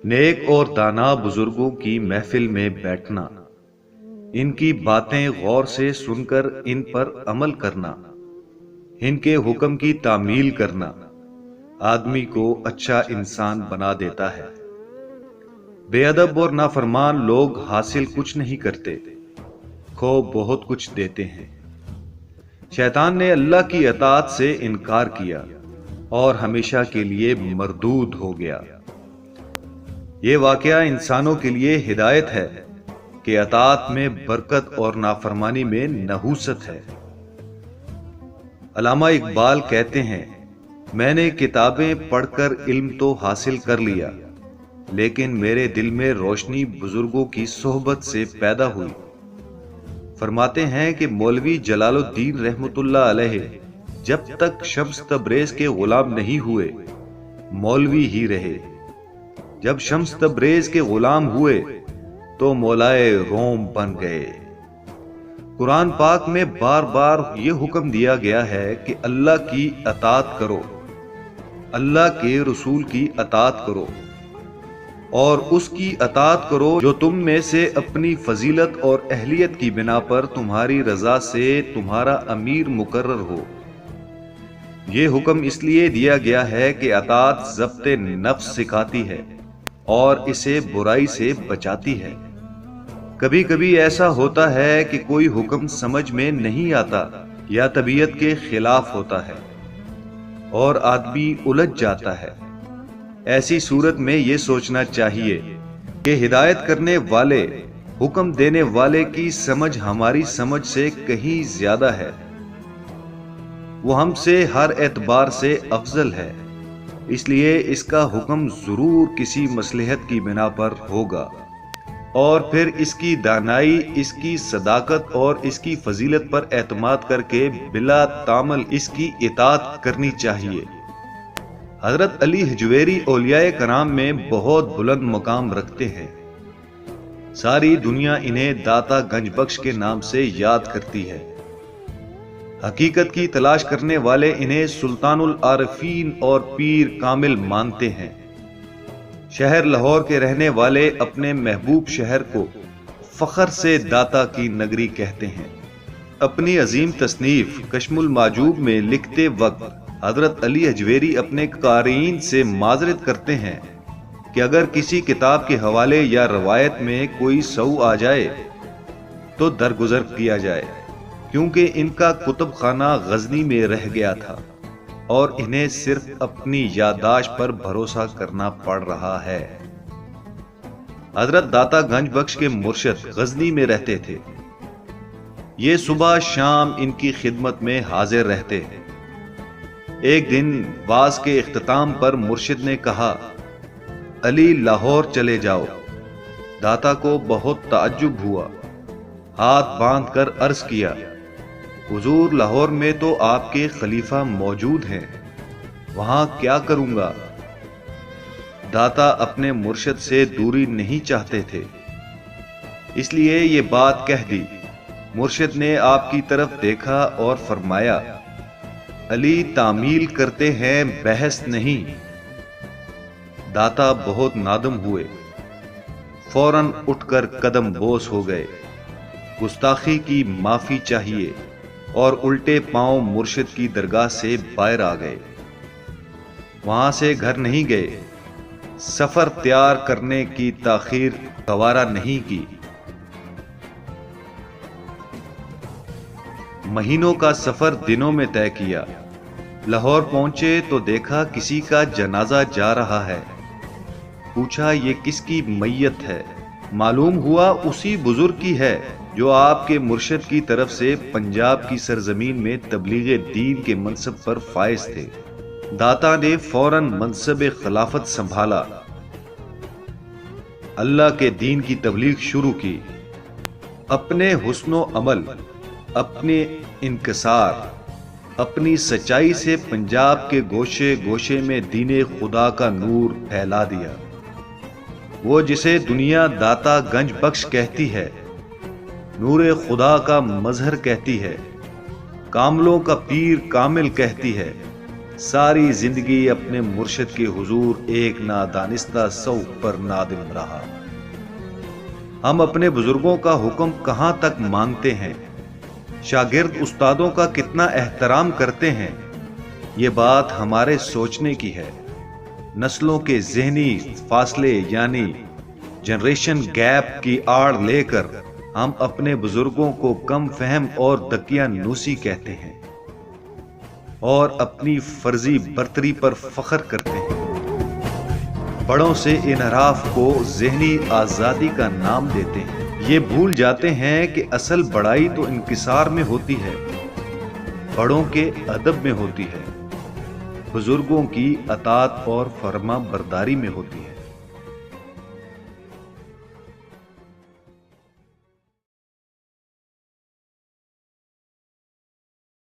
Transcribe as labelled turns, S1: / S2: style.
S1: نیک اور دانا بزرگوں کی محفل میں بیٹھنا، ان کی باتیں غور سے سن کر ان پر عمل کرنا، ان کے حکم کی تعمیل کرنا آدمی کو اچھا انسان بنا دیتا ہے۔ بے ادب اور نافرمان لوگ حاصل کچھ نہیں کرتے، کھو بہت کچھ دیتے ہیں۔ شیطان نے اللہ کی اطاعت سے انکار کیا اور ہمیشہ کے لیے مردود ہو گیا۔ یہ واقعہ انسانوں کے لیے ہدایت ہے کہ اطاعت میں برکت اور نافرمانی میں نحوست ہے۔ علامہ اقبال کہتے ہیں، میں نے کتابیں پڑھ کر علم تو حاصل کر لیا، لیکن میرے دل میں روشنی بزرگوں کی صحبت سے پیدا ہوئی۔ فرماتے ہیں کہ مولوی جلال الدین رحمت اللہ علیہ جب تک شمس تبریز کے غلام نہیں ہوئے مولوی ہی رہے، جب شمس تبریز کے غلام ہوئے تو مولائے روم بن گئے۔ قرآن پاک میں بار بار یہ حکم دیا گیا ہے کہ اللہ کی اطاعت کرو، اللہ کے رسول کی اطاعت کرو، اور اس کی اطاعت کرو جو تم میں سے اپنی فضیلت اور اہلیت کی بنا پر تمہاری رضا سے تمہارا امیر مقرر ہو۔ یہ حکم اس لیے دیا گیا ہے کہ اطاعت ضبط نفس سکھاتی ہے اور اسے برائی سے بچاتی ہے۔ کبھی کبھی ایسا ہوتا ہے کہ کوئی حکم سمجھ میں نہیں آتا یا طبیعت کے خلاف ہوتا ہے اور آدمی الجھ جاتا ہے۔ ایسی صورت میں یہ سوچنا چاہیے کہ ہدایت کرنے والے، حکم دینے والے کی سمجھ ہماری سمجھ سے کہیں زیادہ ہے، وہ ہم سے ہر اعتبار سے افضل ہے، اس لیے اس کا حکم ضرور کسی مصلحت کی بنا پر ہوگا، اور پھر اس کی دانائی، اس کی صداقت اور اس کی فضیلت پر اعتماد کر کے بلا تامل اس کی اطاعت کرنی چاہیے۔ حضرت علی حجویری اولیاء کرام میں بہت بلند مقام رکھتے ہیں۔ ساری دنیا انہیں داتا گنج بخش کے نام سے یاد کرتی ہے۔ حقیقت کی تلاش کرنے والے انہیں سلطان العارفین اور پیر کامل مانتے ہیں۔ شہر لاہور کے رہنے والے اپنے محبوب شہر کو فخر سے داتا کی نگری کہتے ہیں۔ اپنی عظیم تصنیف کشم المعجوب میں لکھتے وقت حضرت علی حجویری اپنے قارئین سے معذرت کرتے ہیں کہ اگر کسی کتاب کے حوالے یا روایت میں کوئی سہو آ جائے تو درگزر کیا جائے، کیونکہ ان کا کتب خانہ غزنی میں رہ گیا تھا اور انہیں صرف اپنی یادداشت پر بھروسہ کرنا پڑ رہا ہے۔ حضرت داتا گنج بخش کے مرشد غزنی میں رہتے تھے۔ یہ صبح شام ان کی خدمت میں حاضر رہتے ہیں۔ ایک دن واز کے اختتام پر مرشد نے کہا، علی لاہور چلے جاؤ۔ داتا کو بہت تعجب ہوا، ہاتھ باندھ کر عرض کیا، حضور لاہور میں تو آپ کے خلیفہ موجود ہیں، وہاں کیا کروں گا؟ داتا اپنے مرشد سے دوری نہیں چاہتے تھے، اس لیے یہ بات کہہ دی۔ مرشد نے آپ کی طرف دیکھا اور فرمایا، علی تعمیل کرتے ہیں، بحث نہیں۔ داتا بہت نادم ہوئے، فوراً اٹھ کر قدم بوس ہو گئے، گستاخی کی معافی چاہیے اور الٹے پاؤں مرشد کی درگاہ سے باہر آ گئے۔ وہاں سے گھر نہیں گئے، سفر تیار کرنے کی تاخیر گوارا نہیں کی۔ مہینوں کا سفر دنوں میں طے کیا۔ لاہور پہنچے تو دیکھا کسی کا جنازہ جا رہا ہے۔ پوچھا یہ کس کی میت ہے؟ معلوم ہوا اسی بزرگ کی ہے جو آپ کے مرشد کی طرف سے پنجاب کی سرزمین میں تبلیغ دین کے منصب پر فائز تھے۔ داتا نے فوراً منصب خلافت سنبھالا، اللہ کے دین کی تبلیغ شروع کی۔ اپنے حسن و عمل، اپنے انکسار، اپنی سچائی سے پنجاب کے گوشے گوشے میں دین خدا کا نور پھیلا دیا۔ وہ جسے دنیا داتا گنج بخش کہتی ہے، نور خدا کا مظہر کہتی ہے، کاملوں کا پیر کامل کہتی ہے، ساری زندگی اپنے مرشد کے حضور ایک نادانستہ سوق پر نادم رہا۔ ہم اپنے بزرگوں کا حکم کہاں تک مانتے ہیں؟ شاگرد استادوں کا کتنا احترام کرتے ہیں؟ یہ بات ہمارے سوچنے کی ہے۔ نسلوں کے ذہنی فاصلے یعنی جنریشن گیپ کی آڑ لے کر ہم اپنے بزرگوں کو کم فہم اور دقیانوسی کہتے ہیں اور اپنی فرضی برتری پر فخر کرتے ہیں۔ بڑوں سے انحراف کو ذہنی آزادی کا نام دیتے ہیں۔ یہ بھول جاتے ہیں کہ اصل بڑائی تو انکسار میں ہوتی ہے، بڑوں کے ادب میں ہوتی ہے، بزرگوں کی اطاعت اور فرما برداری میں ہوتی ہے۔